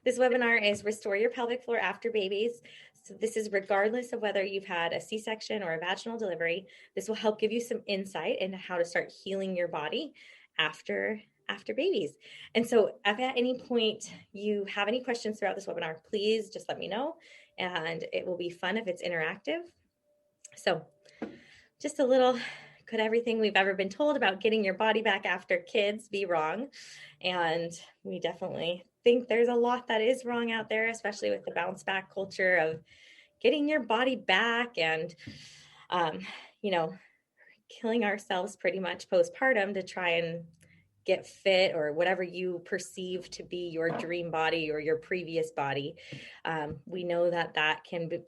This webinar is Restore Your Pelvic Floor After Babies. So this is regardless of whether you've had a C-section or a vaginal delivery. This will help give you some insight into how to start healing your body after babies. And so if at any point you have any questions throughout this webinar, please just let me know, and it will be fun if it's interactive. So just a little, could everything we've ever been told about getting your body back after kids be wrong? And we definitely think there's a lot that is wrong out there, especially with the bounce back culture of getting your body back and, killing ourselves pretty much postpartum to try and get fit or whatever you perceive to be your dream body or your previous body. We know that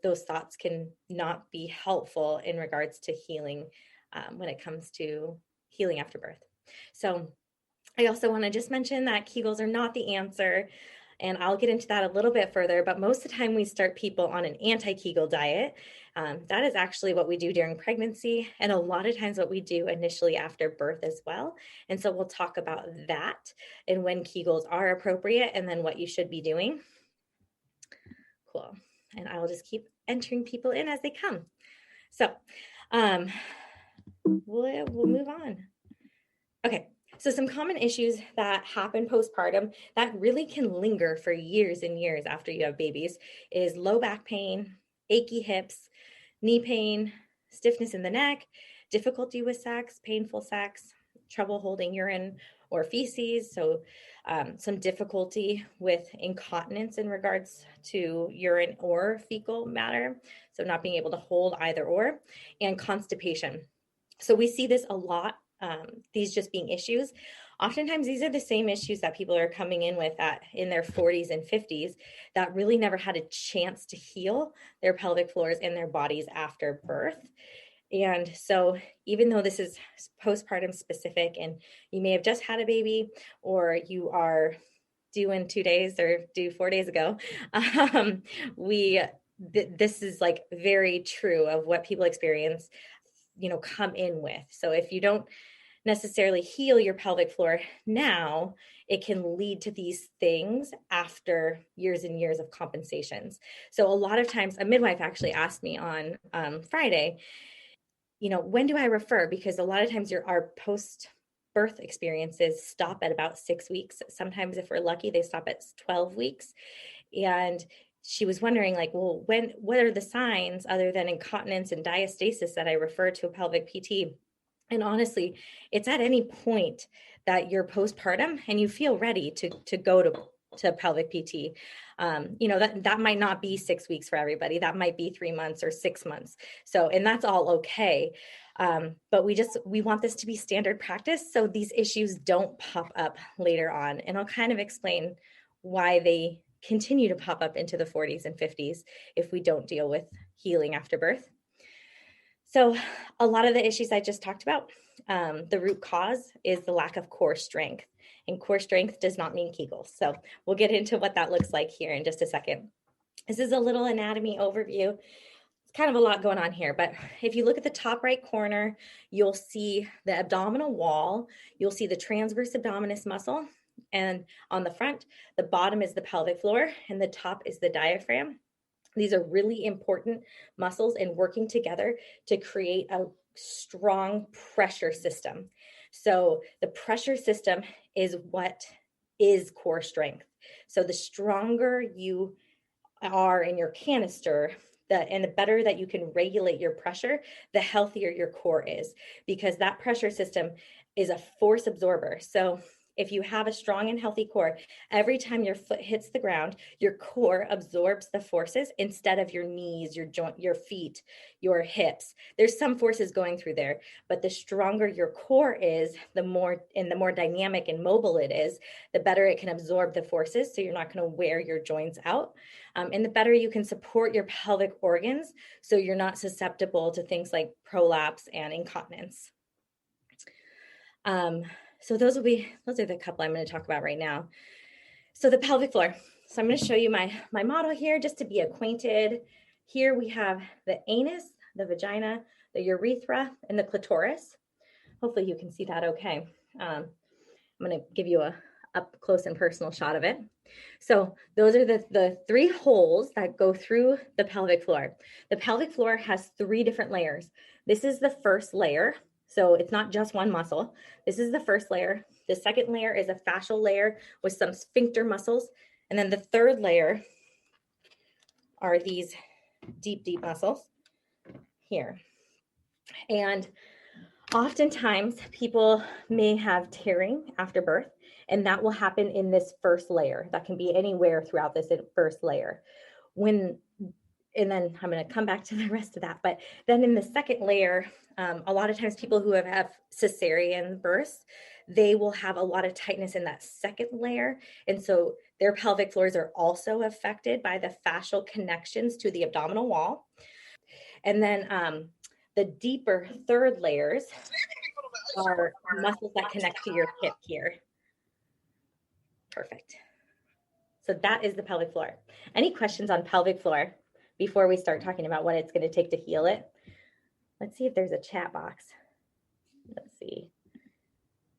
those thoughts can not be helpful in regards to healing when it comes to healing after birth. So I also want to just mention that Kegels are not the answer. And I'll get into that a little bit further, but most of the time we start people on an anti-Kegel diet. That is actually what we do during pregnancy, and a lot of times what we do initially after birth as well. And so we'll talk about that and when Kegels are appropriate and then what you should be doing. Cool. And I will just keep entering people in as they come. So we'll move on. Okay. So some common issues that happen postpartum that really can linger for years and years after you have babies is low back pain, achy hips, knee pain, stiffness in the neck, difficulty with sex, painful sex, trouble holding urine or feces. So some difficulty with incontinence in regards to urine or fecal matter. So not being able to hold either or, and constipation. So we see this a lot. These just being issues. Oftentimes, these are the same issues that people are coming in with in their 40s and 50s that really never had a chance to heal their pelvic floors and their bodies after birth. And so even though this is postpartum specific and you may have just had a baby or you are due in 2 days or due 4 days ago, this is like very true of what people experience, come in with. So if you don't necessarily heal your pelvic floor now, it can lead to these things after years and years of compensations. So a lot of times, a midwife actually asked me on Friday, when do I refer? Because a lot of times our post-birth experiences stop at about 6 weeks. Sometimes if we're lucky, they stop at 12 weeks. And she was wondering what are the signs other than incontinence and diastasis that I refer to a pelvic PT? And honestly, it's at any point that you're postpartum and you feel ready to go to pelvic PT. That might not be 6 weeks for everybody. That might be 3 months or 6 months. So, and that's all okay. But we want this to be standard practice so these issues don't pop up later on. And I'll kind of explain why they continue to pop up into the 40s and 50s if we don't deal with healing after birth. So a lot of the issues I just talked about, the root cause is the lack of core strength, and core strength does not mean Kegels. So we'll get into what that looks like here in just a second. This is a little anatomy overview. It's kind of a lot going on here, but if you look at the top right corner, you'll see the abdominal wall, you'll see the transverse abdominis muscle, and on the front, the bottom is the pelvic floor and the top is the diaphragm. These are really important muscles and working together to create a strong pressure system. So the pressure system is what is core strength. So the stronger you are in your canister, and the better that you can regulate your pressure, the healthier your core is, because that pressure system is a force absorber. So if you have a strong and healthy core, every time your foot hits the ground, your core absorbs the forces instead of your knees, your joint, your feet, your hips. There's some forces going through there, but the stronger your core is, the more dynamic and mobile it is, the better it can absorb the forces. So you're not going to wear your joints out. And the better you can support your pelvic organs, so you're not susceptible to things like prolapse and incontinence. So those are the couple I'm going to talk about right now. So the pelvic floor. So I'm going to show you my model here just to be acquainted. Here we have the anus, the vagina, the urethra, and the clitoris. Hopefully you can see that okay. I'm going to give you a up close and personal shot of it. So those are the three holes that go through the pelvic floor. The pelvic floor has three different layers. This is the first layer. So it's not just one muscle. This is the first layer. The second layer is a fascial layer with some sphincter muscles. And then the third layer are these deep, deep muscles here. And oftentimes people may have tearing after birth, and that will happen in this first layer. That can be anywhere throughout this first layer. And then I'm going to come back to the rest of that. But then in the second layer, a lot of times people who have cesarean births, they will have a lot of tightness in that second layer. And so their pelvic floors are also affected by the fascial connections to the abdominal wall. And then the deeper third layers are muscles that connect to your hip here. Perfect. So that is the pelvic floor. Any questions on pelvic floor before we start talking about what it's going to take to heal it? Let's see if there's a chat box. Let's see.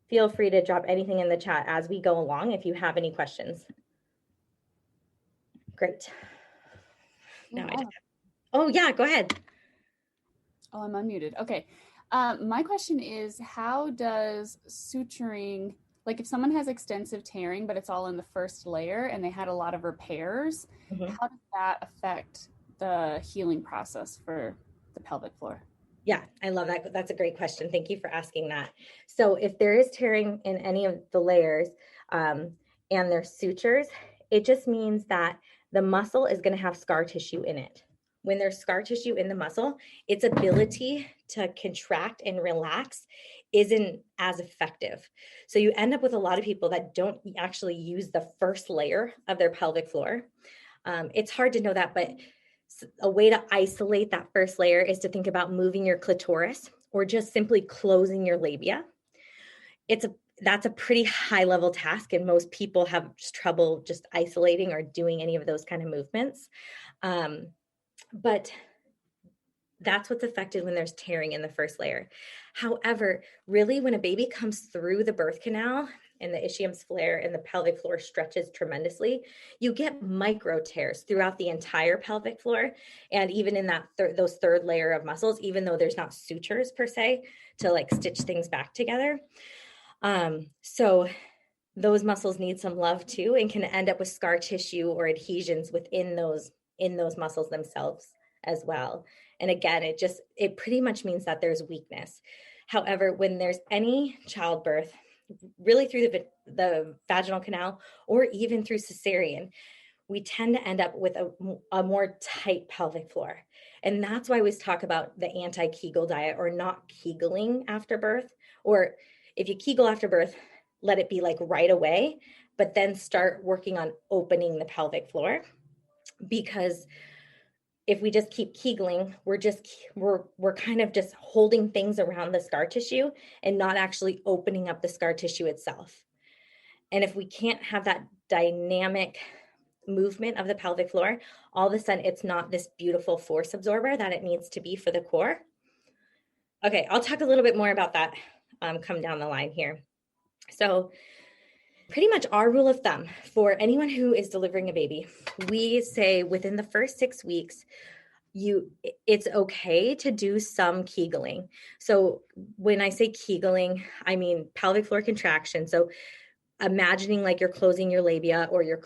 Feel free to drop anything in the chat as we go along if you have any questions. Great. Now oh, yeah, go ahead. Oh, I'm unmuted. Okay. My question is, how does suturing, like if someone has extensive tearing, but it's all in the first layer and they had a lot of repairs, how does that affect the healing process for the pelvic floor? Yeah, I love that. That's a great question. Thank you for asking that. So if there is tearing in any of the layers and there's sutures, it just means that the muscle is going to have scar tissue in it. When there's scar tissue in the muscle, its ability to contract and relax isn't as effective. So you end up with a lot of people that don't actually use the first layer of their pelvic floor. It's hard to know that, but a way to isolate that first layer is to think about moving your clitoris or just simply closing your labia. That's a pretty high level task, and most people have trouble just isolating or doing any of those kind of movements. But that's what's affected when there's tearing in the first layer. However, really when a baby comes through the birth canal and the ischiums flare and the pelvic floor stretches tremendously, you get micro tears throughout the entire pelvic floor. And even in that those third layer of muscles, even though there's not sutures per se to like stitch things back together. So those muscles need some love too, and can end up with scar tissue or adhesions within those muscles themselves as well. And again, it pretty much means that there's weakness. However, when there's any childbirth, really through the vaginal canal or even through cesarean, we tend to end up with a more tight pelvic floor. And that's why we talk about the anti-Kegel diet, or not Kegeling after birth. Or if you Kegel after birth, let it be like right away, but then start working on opening the pelvic floor. Because if we just keep Kegeling, we're kind of just holding things around the scar tissue and not actually opening up the scar tissue itself. And if we can't have that dynamic movement of the pelvic floor, all of a sudden it's not this beautiful force absorber that it needs to be for the core. Okay, I'll talk a little bit more about that come down the line here. So pretty much our rule of thumb for anyone who is delivering a baby, we say within the first 6 weeks, it's okay to do some Kegeling. So when I say Kegeling, I mean pelvic floor contraction. So imagining like you're closing your labia or you're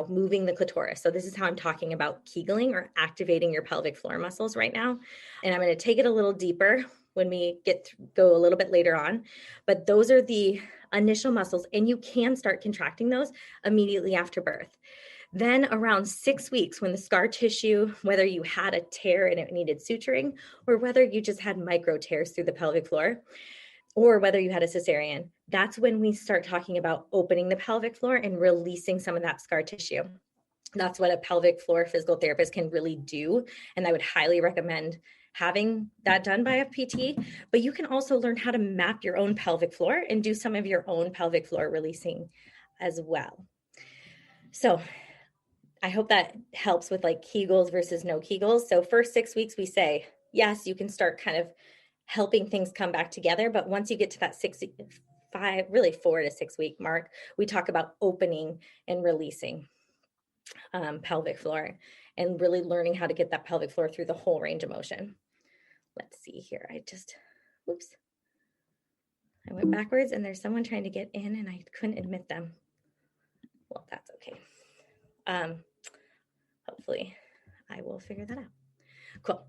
moving the clitoris. So this is how I'm talking about Kegeling or activating your pelvic floor muscles right now. And I'm going to take it a little deeper when we go a little bit later on. But those are the initial muscles, and you can start contracting those immediately after birth. Then around 6 weeks, when the scar tissue, whether you had a tear and it needed suturing, or whether you just had micro tears through the pelvic floor, or whether you had a cesarean, that's when we start talking about opening the pelvic floor and releasing some of that scar tissue. That's what a pelvic floor physical therapist can really do. And I would highly recommend having that done by a PT, but you can also learn how to map your own pelvic floor and do some of your own pelvic floor releasing as well. So I hope that helps with like Kegels versus no Kegels. So first 6 weeks, we say, yes, you can start kind of helping things come back together. But once you get to that 4 to 6 week mark, we talk about opening and releasing. pelvic floor, and really learning how to get that pelvic floor through the whole range of motion. Let's see here. Oops. I went backwards and there's someone trying to get in and I couldn't admit them. Well, that's okay. Hopefully I will figure that out. Cool.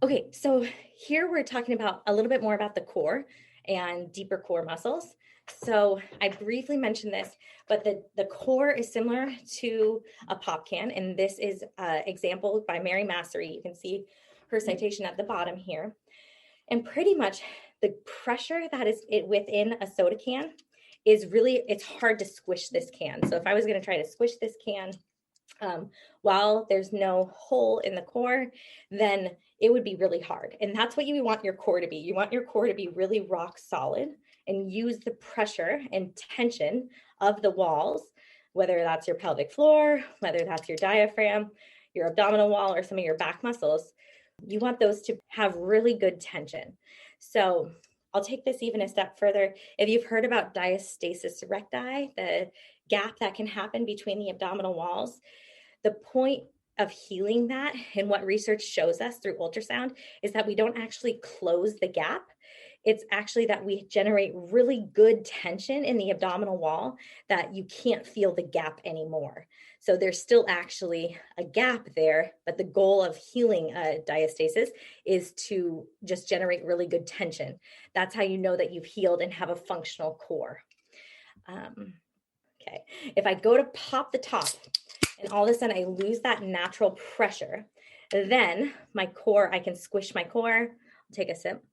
Okay, so here we're talking about a little bit more about the core and deeper core muscles. So I briefly mentioned this, but the core is similar to a pop can, and this is an example by Mary Massery. You can see her citation at the bottom here. And pretty much the pressure that is within a soda can is really, it's hard to squish this can. So if I was going to try to squish this can, while there's no hole in the core, then it would be really hard. And that's what you want your core to be. You want your core to be really rock solid and use the pressure and tension of the walls, whether that's your pelvic floor, whether that's your diaphragm, your abdominal wall, or some of your back muscles. You want those to have really good tension. So I'll take this even a step further. If you've heard about diastasis recti, the gap that can happen between the abdominal walls, the point of healing that and what research shows us through ultrasound is that we don't actually close the gap. It's actually that we generate really good tension in the abdominal wall that you can't feel the gap anymore. So there's still actually a gap there, but the goal of healing diastasis is to just generate really good tension. That's how you know that you've healed and have a functional core. Okay, if I go to pop the top and all of a sudden I lose that natural pressure, then my core, I can squish my core. I'll take a sip.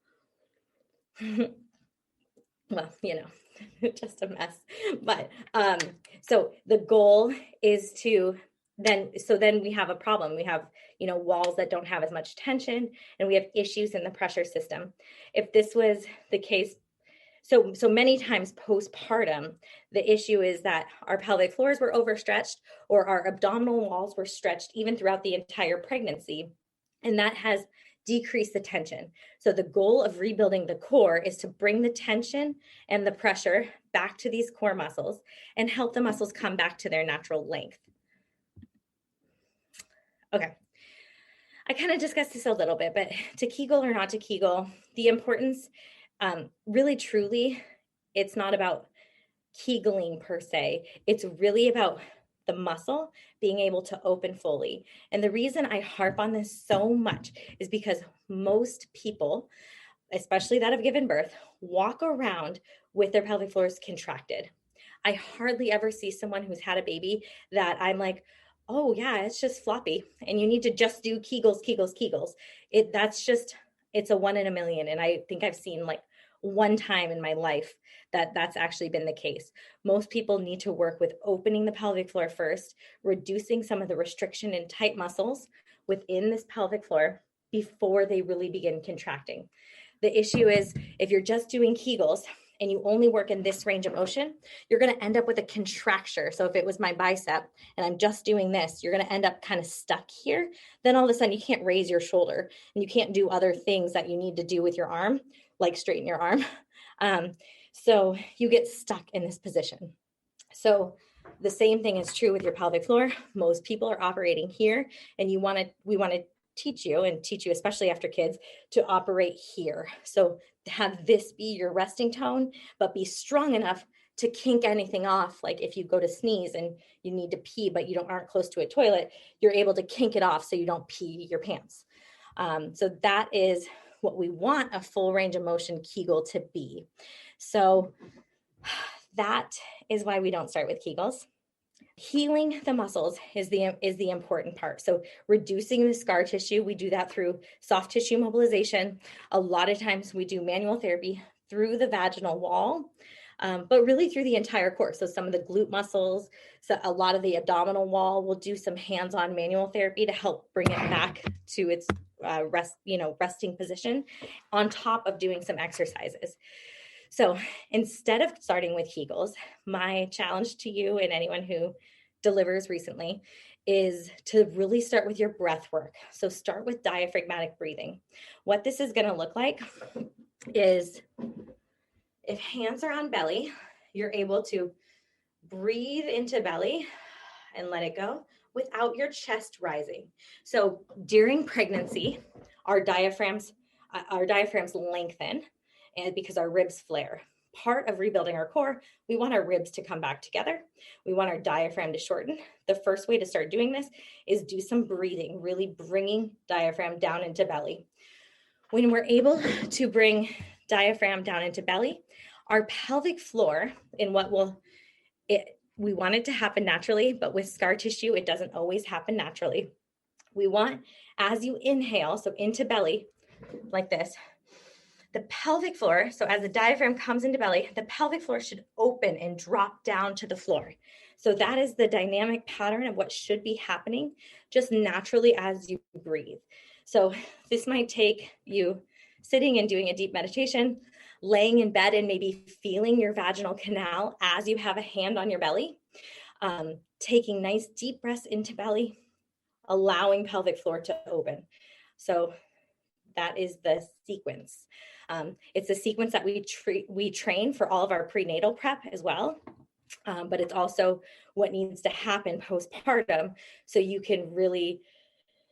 Well, just a mess. But so the goal is to then we have a problem. We have, walls that don't have as much tension, and we have issues in the pressure system. If this was the case, so many times postpartum, the issue is that our pelvic floors were overstretched or our abdominal walls were stretched even throughout the entire pregnancy. And that has decreased the tension. So the goal of rebuilding the core is to bring the tension and the pressure back to these core muscles and help the muscles come back to their natural length. Okay. I kind of discussed this a little bit, but to Kegel or not to Kegel, the importance, really, truly, it's not about Kegeling per se. It's really about the muscle being able to open fully. And the reason I harp on this so much is because most people, especially that have given birth, walk around with their pelvic floors contracted. I hardly ever see someone who's had a baby that I'm like, oh yeah, it's just floppy and you need to just do Kegels. It's a 1 in a million. And I think I've seen like one time in my life that's actually been the case. Most people need to work with opening the pelvic floor first, reducing some of the restriction and tight muscles within this pelvic floor before they really begin contracting. The issue is if you're just doing Kegels and you only work in this range of motion, you're going to end up with a contracture. So if it was my bicep and I'm just doing this, you're going to end up kind of stuck here. Then all of a sudden you can't raise your shoulder and you can't do other things that you need to do with your arm, like straighten your arm. So you get stuck in this position. So the same thing is true with your pelvic floor. Most people are operating here, and we want to teach you, especially after kids, to operate here. So have this be your resting tone, but be strong enough to kink anything off. Like if you go to sneeze and you need to pee, but you aren't close to a toilet, you're able to kink it off so you don't pee your pants. So that is what we want a full range of motion Kegel to be. So that is why we don't start with Kegels. Healing the muscles is the important part. So reducing the scar tissue, we do that through soft tissue mobilization. A lot of times we do manual therapy through the vaginal wall, but really through the entire core. So some of the glute muscles, so a lot of the abdominal wall, we'll do some hands-on manual therapy to help bring it back to its resting position on top of doing some exercises. So instead of starting with Kegels, my challenge to you and anyone who delivers recently is to really start with your breath work. So start with diaphragmatic breathing. What this is going to look like is if hands are on belly, you're able to breathe into belly and let it go without your chest rising. So during pregnancy, our diaphragms lengthen, and because our ribs flare. Part of rebuilding our core, we want our ribs to come back together. We want our diaphragm to shorten. The first way to start doing this is do some breathing, really bringing diaphragm down into belly. When we're able to bring diaphragm down into belly, our pelvic floor, we want it to happen naturally, but with scar tissue, it doesn't always happen naturally. We want, as you inhale, so into belly, like this, the pelvic floor, so as the diaphragm comes into belly, the pelvic floor should open and drop down to the floor. So that is the dynamic pattern of what should be happening just naturally as you breathe. So this might take you sitting and doing a deep meditation, laying in bed and maybe feeling your vaginal canal as you have a hand on your belly, taking nice deep breaths into belly, allowing pelvic floor to open. So that is the sequence. It's a sequence that we train for all of our prenatal prep as well. But it's also what needs to happen postpartum so you can really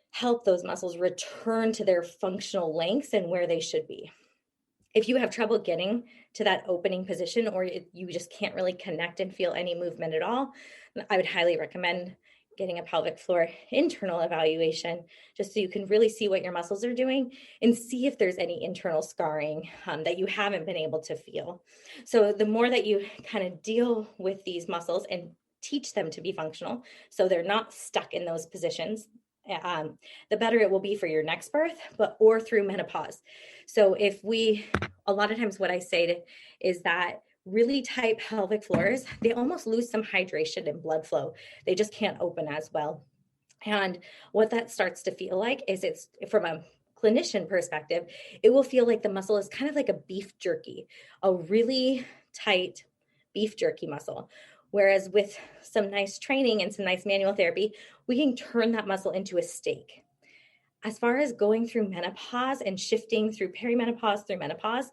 help those muscles return to their functional lengths and where they should be. If you have trouble getting to that opening position, or you just can't really connect and feel any movement at all, I would highly recommend getting a pelvic floor internal evaluation, just so you can really see what your muscles are doing and see if there's any internal scarring that you haven't been able to feel. So the more that you kind of deal with these muscles and teach them to be functional, so they're not stuck in those positions, the better it will be for your next birth, or through menopause. So a lot of times what I say is that really tight pelvic floors, they almost lose some hydration and blood flow. They just can't open as well. And what that starts to feel like is, it's from a clinician perspective, it will feel like the muscle is kind of like a beef jerky, a really tight beef jerky muscle. Whereas with some nice training and some nice manual therapy, we can turn that muscle into a steak. As far as going through menopause and shifting through perimenopause through menopause,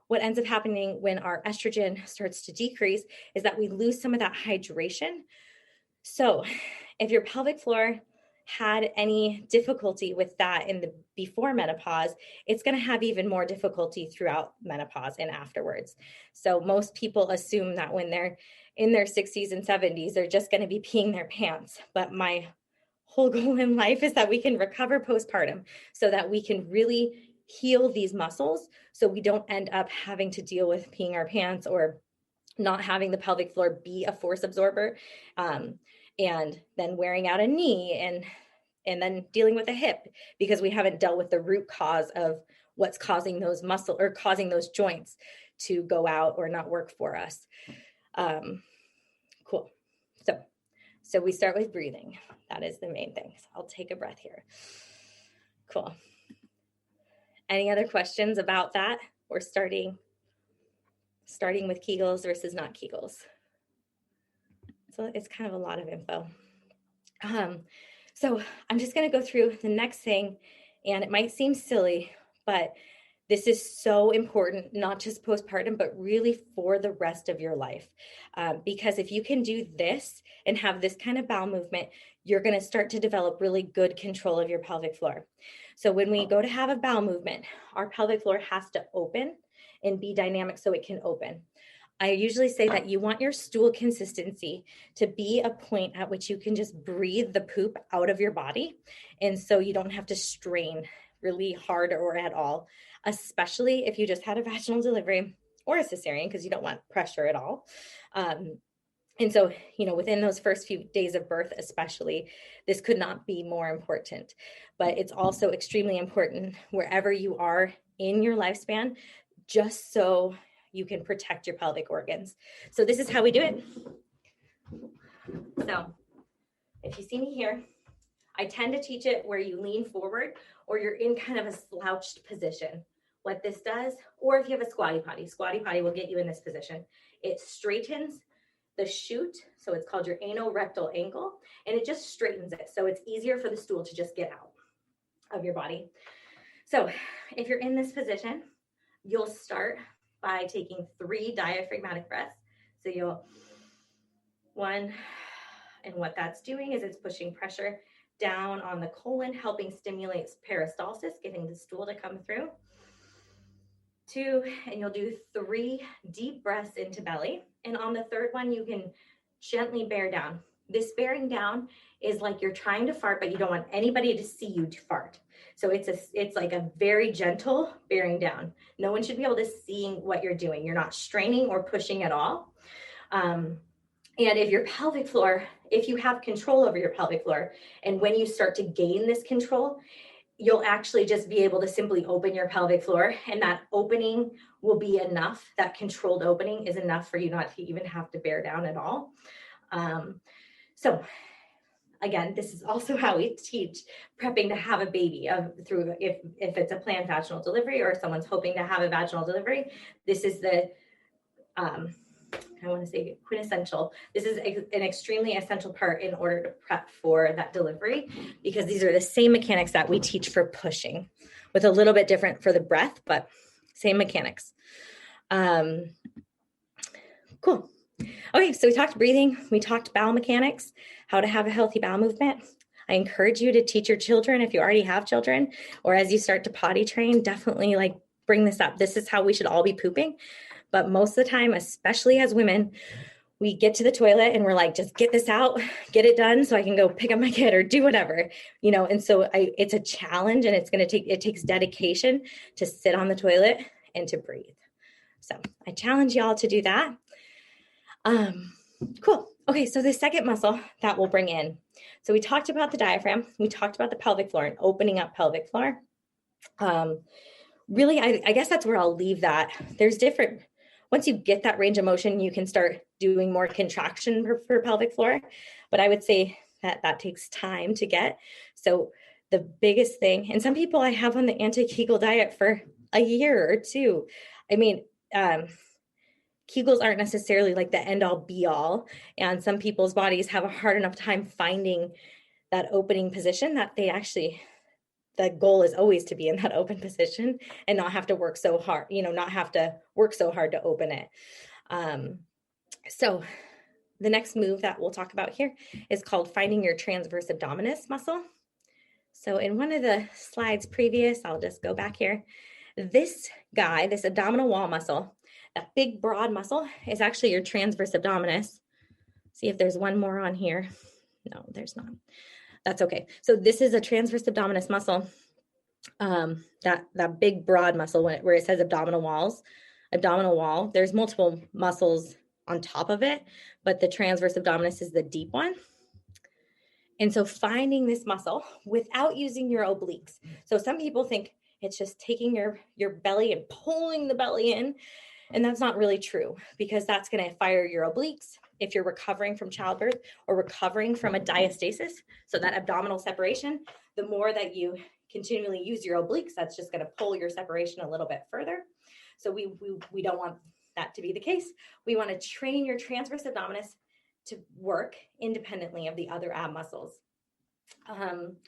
what ends up happening when our estrogen starts to decrease is that we lose some of that hydration. So if your pelvic floor had any difficulty with that before menopause, it's going to have even more difficulty throughout menopause and afterwards. So most people assume that when they're in their 60s and 70s, they're just going to be peeing their pants. But my whole goal in life is that we can recover postpartum so that we can really heal these muscles, so we don't end up having to deal with peeing our pants or not having the pelvic floor be a force absorber, and then wearing out a knee and then dealing with a hip because we haven't dealt with the root cause of what's causing those causing those joints to go out or not work for us. Cool. So we start with breathing. That is the main thing. So I'll take a breath here. Cool. Any other questions about that? Or starting with Kegels versus not Kegels? So it's kind of a lot of info. So I'm just going to go through the next thing, and it might seem silly, but this is so important, not just postpartum, but really for the rest of your life. Because if you can do this and have this kind of bowel movement, you're going to start to develop really good control of your pelvic floor. So when we go to have a bowel movement, our pelvic floor has to open and be dynamic so it can open. I usually say that you want your stool consistency to be a point at which you can just breathe the poop out of your body. And so you don't have to strain really hard or at all, especially if you just had a vaginal delivery or a cesarean, because you don't want pressure at all. And so, within those first few days of birth, especially, this could not be more important. But it's also extremely important wherever you are in your lifespan, just so you can protect your pelvic organs. So this is how we do it. So if you see me here, I tend to teach it where you lean forward or you're in kind of a slouched position. What this does, or if you have a squatty potty will get you in this position. It straightens the chute, so it's called your anorectal angle, and it just straightens it. So it's easier for the stool to just get out of your body. So if you're in this position, you'll start by taking 3 diaphragmatic breaths. So you'll 1, And what that's doing is it's pushing pressure down on the colon, helping stimulate peristalsis, getting the stool to come through. 2, and you'll do 3 deep breaths into belly. And on the third one, you can gently bear down. This bearing down is like you're trying to fart, but you don't want anybody to see you to fart. So it's like a very gentle bearing down. No one should be able to see what you're doing. You're not straining or pushing at all. And if your pelvic floor, if you have control over your pelvic floor, and when you start to gain this control, you'll actually just be able to simply open your pelvic floor, and that opening will be enough. That controlled opening is enough for you not to even have to bear down at all. So again, this is also how we teach prepping to have a baby through if it's a planned vaginal delivery or someone's hoping to have a vaginal delivery. This is the I want to say quintessential. This is an extremely essential part in order to prep for that delivery, because these are the same mechanics that we teach for pushing, with a little bit different for the breath, but same mechanics. Cool. Okay, so we talked breathing, we talked bowel mechanics, how to have a healthy bowel movement. I encourage you to teach your children, if you already have children, or as you start to potty train, definitely like bring this up. This is how we should all be pooping. But most of the time, especially as women, we get to the toilet and we're like, just get this out, get it done so I can go pick up my kid or do whatever, and so it's a challenge, and it takes dedication to sit on the toilet and to breathe. So I challenge y'all to do that. Cool. Okay, so the second muscle that we'll bring in. So we talked about the diaphragm, we talked about the pelvic floor and opening up pelvic floor. Really, I guess that's where I'll leave that. Once you get that range of motion, you can start doing more contraction for pelvic floor. But I would say that takes time to get. So the biggest thing, and some people I have on the anti-Kegel diet for a year or 2. I mean, Kegels aren't necessarily like the end all be all. And some people's bodies have a hard enough time finding that opening position that the goal is always to be in that open position and not have to work so hard, not have to work so hard to open it. So the next move that we'll talk about here is called finding your transverse abdominis muscle. So in one of the slides previous, I'll just go back here. This abdominal wall muscle, that big broad muscle, is actually your transverse abdominis. See if there's one more on here. No, there's not. That's okay. So this is a transverse abdominis muscle, that big broad muscle where it says abdominal wall. There's multiple muscles on top of it, but the transverse abdominis is the deep one. And so finding this muscle without using your obliques. So some people think it's just taking your belly and pulling the belly in. And that's not really true, because that's going to fire your obliques if you're recovering from childbirth or recovering from a diastasis. So that abdominal separation, the more that you continually use your obliques, that's just going to pull your separation a little bit further. So we don't want that to be the case. We want to train your transverse abdominis to work independently of the other ab muscles. And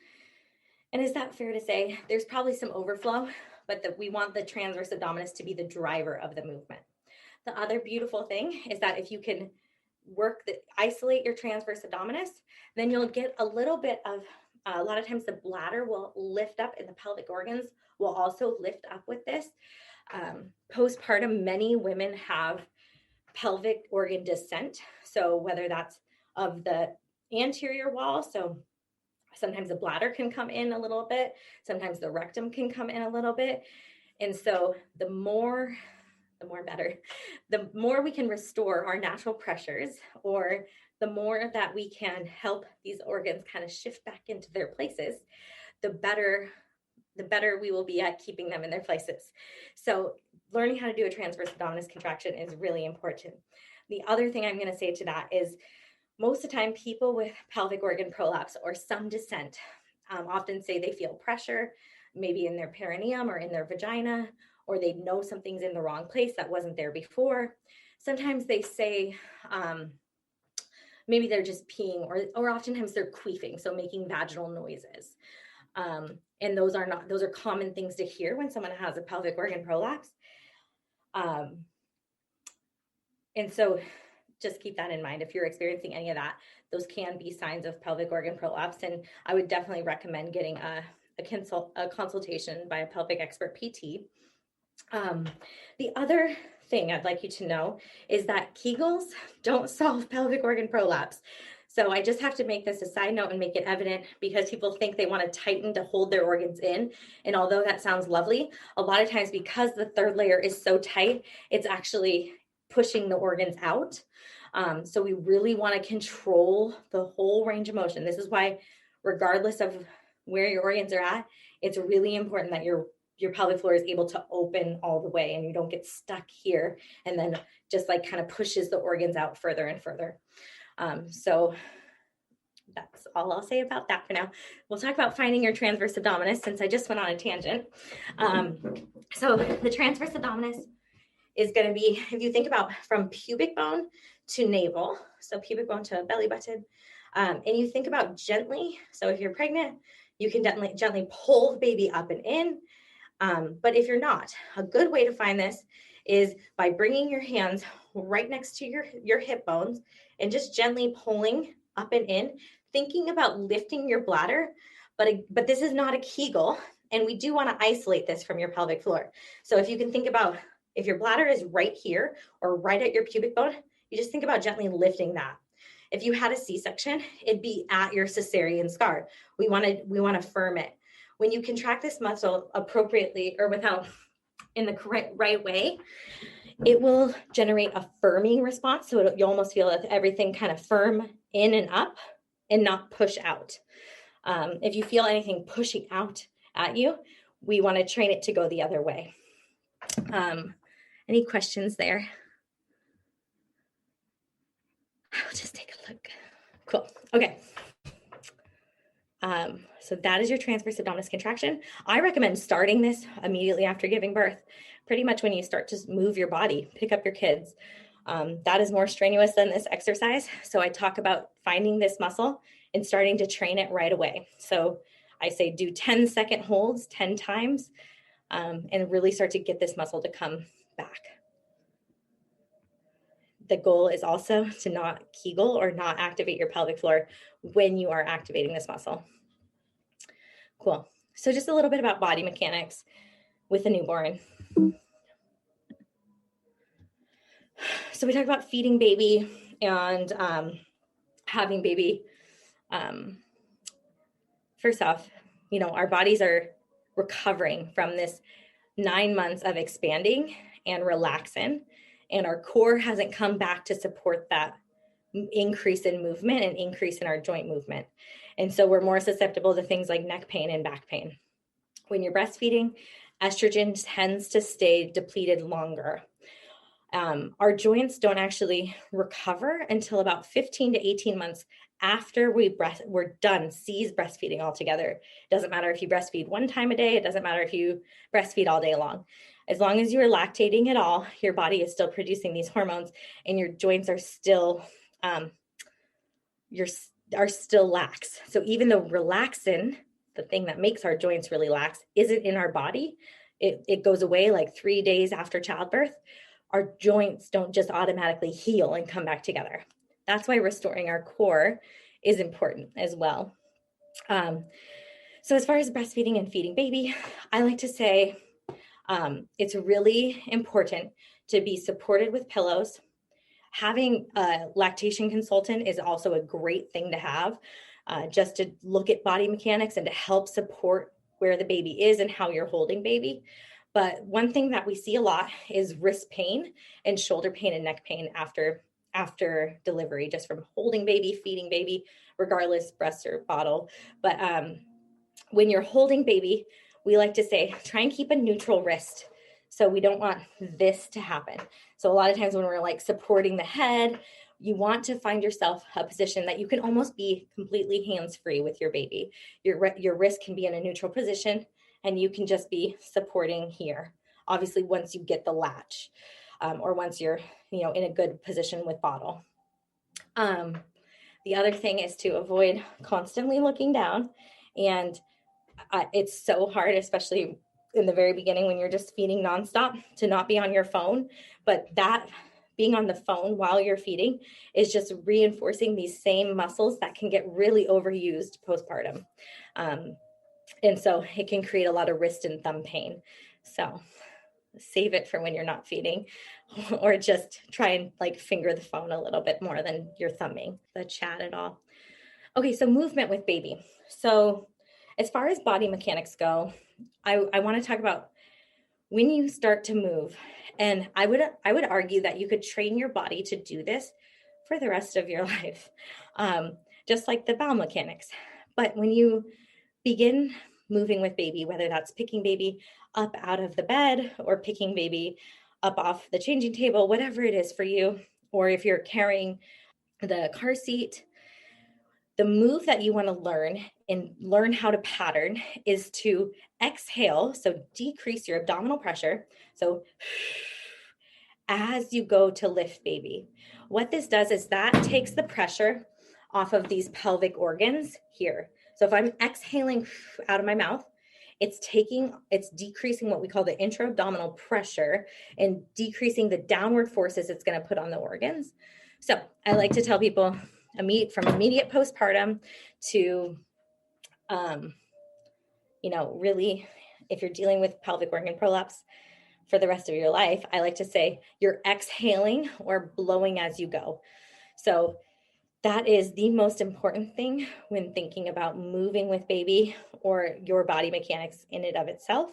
is that fair to say? There's probably some overflow, but we want the transverse abdominis to be the driver of the movement. The other beautiful thing is that if you can isolate your transverse abdominis, then you'll get a little bit of, a lot of times the bladder will lift up and the pelvic organs will also lift up with this. Postpartum, many women have pelvic organ descent. So whether that's of the anterior wall, so sometimes the bladder can come in a little bit, sometimes the rectum can come in a little bit. And so the more better. The more we can restore our natural pressures, or the more that we can help these organs kind of shift back into their places, the better we will be at keeping them in their places. So learning how to do a transverse abdominis contraction is really important. The other thing I'm going to say to that is, most of the time people with pelvic organ prolapse or some descent often say they feel pressure, maybe in their perineum or in their vagina, or they know something's in the wrong place that wasn't there before. Sometimes they say maybe they're just peeing, or oftentimes they're queefing, so making vaginal noises. And those are common things to hear when someone has a pelvic organ prolapse. And so just keep that in mind. If you're experiencing any of that, those can be signs of pelvic organ prolapse. And I would definitely recommend getting a consultation by a pelvic expert PT. The other thing I'd like you to know is that Kegels don't solve pelvic organ prolapse. So I just have to make this a side note and make it evident, because people think they want to tighten to hold their organs in. And although that sounds lovely, a lot of times because the third layer is so tight, it's actually pushing the organs out. So we really want to control the whole range of motion. This is why, regardless of where your organs are at, it's really important that your pelvic floor is able to open all the way and you don't get stuck here and then just like kind of pushes the organs out further and further. So that's all I'll say about that for now. We'll talk about finding your transverse abdominis, since I just went on a tangent. So the transverse abdominis is going to be, if you think about from pubic bone to navel, so pubic bone to belly button, and you think about gently, so if you're pregnant, you can gently pull the baby up and in. But if you're not, a good way to find this is by bringing your hands right next to your hip bones and just gently pulling up and in, thinking about lifting your bladder. But this is not a Kegel, and we do want to isolate this from your pelvic floor. So if you can think about, if your bladder is right here or right at your pubic bone, you just think about gently lifting that. If you had a C-section, it'd be at your cesarean scar. We want to firm it. When you contract this muscle appropriately or without in the correct right way, it will generate a firming response. So you almost feel everything kind of firm in and up and not push out. If you feel anything pushing out at you, we want to train it to go the other way. Any questions there? I'll just take a look. Cool. Okay. So that is your transverse abdominis contraction. I recommend starting this immediately after giving birth, pretty much when you start to move your body, pick up your kids. That is more strenuous than this exercise. So I talk about finding this muscle and starting to train it right away. So I say do 10-second holds 10 times and really start to get this muscle to come back. The goal is also to not Kegel or not activate your pelvic floor when you are activating this muscle. Cool. So just a little bit about body mechanics with a newborn. So we talked about feeding baby and having baby. First off, our bodies are recovering from this 9 months of expanding and relaxing, and our core hasn't come back to support that increase in movement and increase in our joint movement. And so we're more susceptible to things like neck pain and back pain. When you're breastfeeding, estrogen tends to stay depleted longer. Our joints don't actually recover until about 15 to 18 months after we're done cease breastfeeding altogether. It doesn't matter if you breastfeed one time a day. It doesn't matter if you breastfeed all day long. As long as you're lactating at all, your body is still producing these hormones and your joints are still still lax. So even though relaxin, the thing that makes our joints really lax, isn't in our body, it goes away like 3 days after childbirth. Our joints don't just automatically heal and come back together. That's why restoring our core is important as well. So as far as breastfeeding and feeding baby, I like to say it's really important to be supported with pillows. Having a lactation consultant is also a great thing to have, just to look at body mechanics and to help support where the baby is and how you're holding baby. But one thing that we see a lot is wrist pain and shoulder pain and neck pain after delivery, just from holding baby, feeding baby, regardless breast or bottle. But when you're holding baby, we like to say, try and keep a neutral wrist. So we don't want this to happen. So a lot of times when we're like supporting the head, you want to find yourself a position that you can almost be completely hands-free with your baby. Your wrist can be in a neutral position and you can just be supporting here. Obviously, once you get the latch or once you're, in a good position with bottle. The other thing is to avoid constantly looking down. And it's so hard, especially in the very beginning when you're just feeding nonstop, to not be on your phone. But that being on the phone while you're feeding is just reinforcing these same muscles that can get really overused postpartum. And so it can create a lot of wrist and thumb pain. So save it for when you're not feeding, or just try and like finger the phone a little bit more than you're thumbing the chat at all. Okay, so movement with baby. So as far as body mechanics go, I want to talk about when you start to move. And I would argue that you could train your body to do this for the rest of your life, just like the bowel mechanics. But when you begin moving with baby, whether that's picking baby up out of the bed or picking baby up off the changing table, whatever it is for you, or if you're carrying the car seat, the move that you want to learn and learn how to pattern is to exhale. So decrease your abdominal pressure. So as you go to lift baby, what this does is that takes the pressure off of these pelvic organs here. So if I'm exhaling out of my mouth, it's decreasing what we call the intra-abdominal pressure and decreasing the downward forces it's going to put on the organs. So I like to tell people from immediate postpartum to, really, if you're dealing with pelvic organ prolapse for the rest of your life, I like to say you're exhaling or blowing as you go. So that is the most important thing when thinking about moving with baby or your body mechanics in and of itself.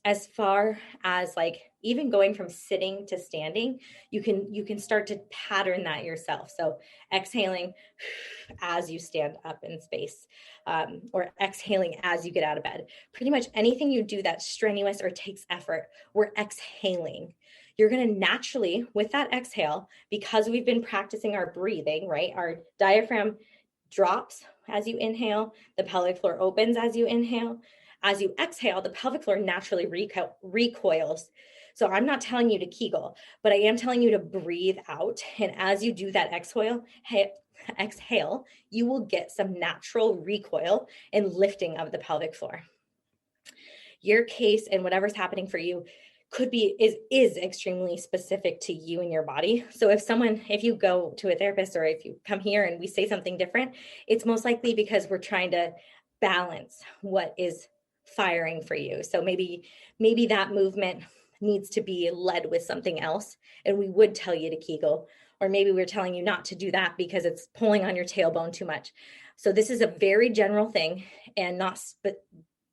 As far as like even going from sitting to standing, you can start to pattern that yourself. So exhaling as you stand up in space, or exhaling as you get out of bed. Pretty much anything you do that's strenuous or takes effort, we're exhaling. You're going to naturally, with that exhale, because we've been practicing our breathing, right? Our diaphragm drops as you inhale, the pelvic floor opens as you inhale. As you exhale, the pelvic floor naturally recoils. So I'm not telling you to Kegel, but I am telling you to breathe out. And as you do that exhale, you will get some natural recoil and lifting of the pelvic floor. Your case and whatever's happening for you is extremely specific to you and your body. So if you go to a therapist or if you come here and we say something different, it's most likely because we're trying to balance what is firing for you. So maybe that movement needs to be led with something else, and we would tell you to Kegel, or maybe we're telling you not to do that because it's pulling on your tailbone too much. So this is a very general thing and not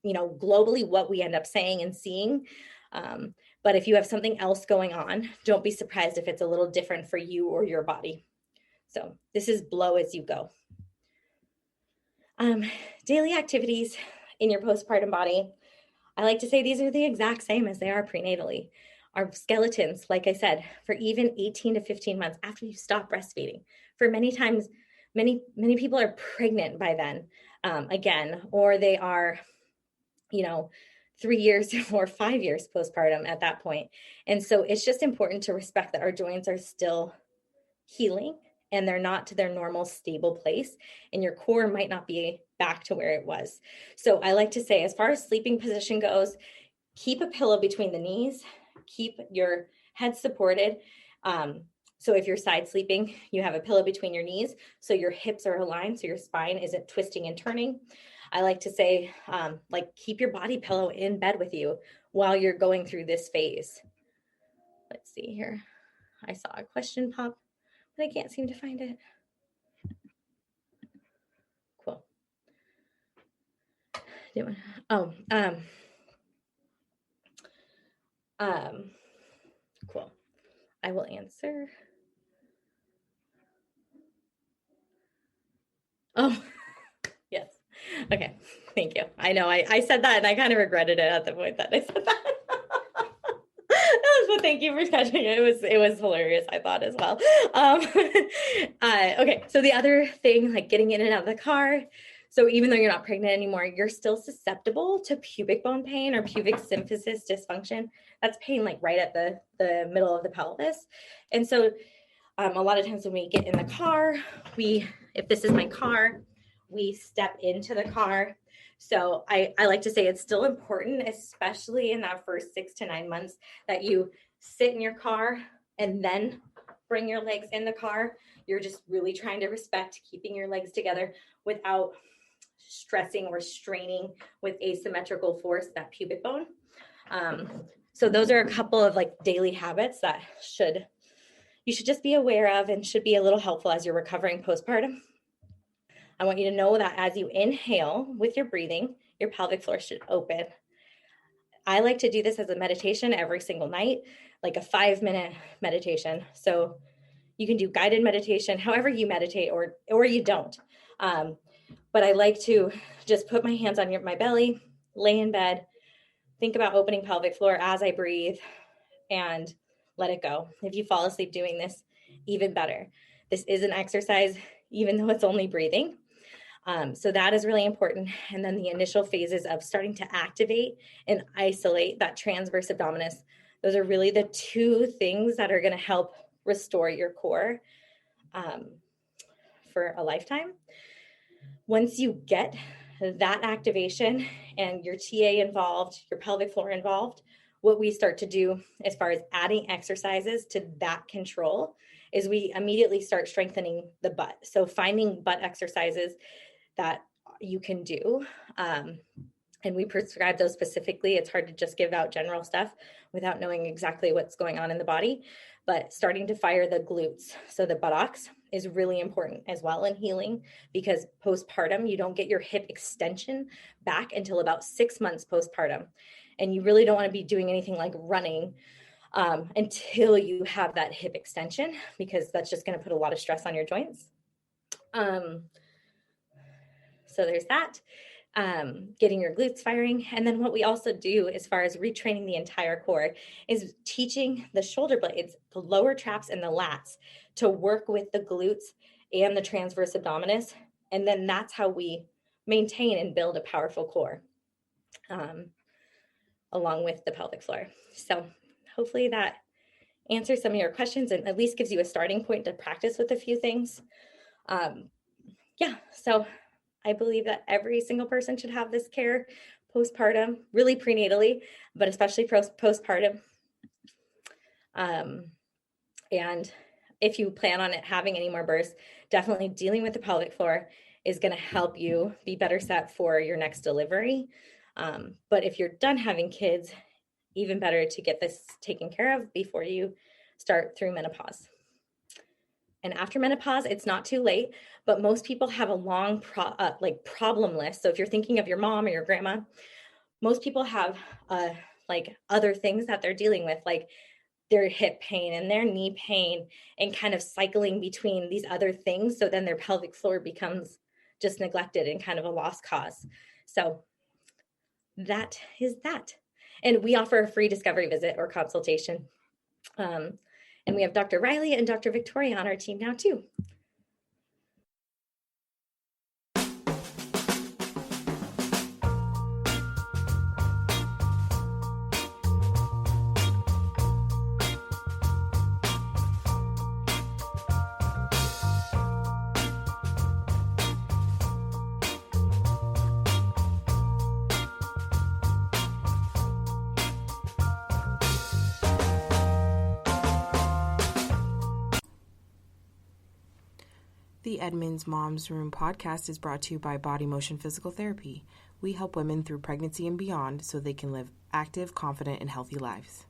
globally what we end up saying and seeing. But if you have something else going on, don't be surprised if it's a little different for you or your body. So this is blow as you go. Daily activities in your postpartum body. I like to say these are the exact same as they are prenatally. Our skeletons, like I said, for even 18 to 15 months after you stop breastfeeding. For many times, many people are pregnant by then, again, or they are, 3 years or 5 years postpartum at that point. And so it's just important to respect that our joints are still healing and they're not to their normal stable place, and your core might not be back to where it was. So I like to say, as far as sleeping position goes, keep a pillow between the knees, keep your head supported. So if you're side sleeping, you have a pillow between your knees so your hips are aligned, so your spine isn't twisting and turning. I like to say, keep your body pillow in bed with you while you're going through this phase. Let's see here. I saw a question pop, but I can't seem to find it. Cool. Cool. I will answer. Oh, yes. Okay. Thank you. I know I said that and I kind of regretted it at the point that I said that. So thank you for catching it. It was hilarious, I thought, as well. Okay. So the other thing, like getting in and out of the car. So even though you're not pregnant anymore, you're still susceptible to pubic bone pain or pubic symphysis dysfunction. That's pain like right at the middle of the pelvis. And so a lot of times when we get in the car, if this is my car, we step into the car. So I like to say it's still important, especially in that first 6 to 9 months, that you sit in your car and then bring your legs in the car, you're just really trying to respect keeping your legs together without stressing or straining with asymmetrical force, that pubic bone. So those are a couple of like daily habits that you should just be aware of and should be a little helpful as you're recovering postpartum. I want you to know that as you inhale with your breathing, your pelvic floor should open. I like to do this as a meditation every single night, like a 5-minute meditation. So you can do guided meditation, however you meditate, or you don't. But I like to just put my hands on my belly, lay in bed, think about opening pelvic floor as I breathe, and let it go. If you fall asleep doing this, even better. This is an exercise, even though it's only breathing. So that is really important. And then the initial phases of starting to activate and isolate that transverse abdominis. Those are really the two things that are going to help restore your core for a lifetime. Once you get that activation and your TA involved, your pelvic floor involved, what we start to do as far as adding exercises to that control is we immediately start strengthening the butt. So finding butt exercises that you can do. And we prescribe those specifically. It's hard to just give out general stuff without knowing exactly what's going on in the body, but starting to fire the glutes. So the buttocks is really important as well in healing, because postpartum, you don't get your hip extension back until about 6 months postpartum. And you really don't want to be doing anything like running until you have that hip extension, because that's just going to put a lot of stress on your joints. So there's that, getting your glutes firing. And then what we also do as far as retraining the entire core is teaching the shoulder blades, the lower traps and the lats, to work with the glutes and the transverse abdominis. And then that's how we maintain and build a powerful core, along with the pelvic floor. So hopefully that answers some of your questions and at least gives you a starting point to practice with a few things. So I believe that every single person should have this care postpartum, really prenatally, but especially postpartum. And if you plan on it having any more births, definitely dealing with the pelvic floor is going to help you be better set for your next delivery. But if you're done having kids, even better to get this taken care of before you start through menopause. And after menopause, it's not too late, but most people have a long problem list. So if you're thinking of your mom or your grandma, most people have like other things that they're dealing with, like their hip pain and their knee pain, and kind of cycling between these other things. So then their pelvic floor becomes just neglected and kind of a lost cause. So that is that. And we offer a free discovery visit or consultation. And we have Dr. Riley and Dr. Victoria on our team now too. The Edmonds Mom's Room podcast is brought to you by Body Motion Physical Therapy. We help women through pregnancy and beyond so they can live active, confident, and healthy lives.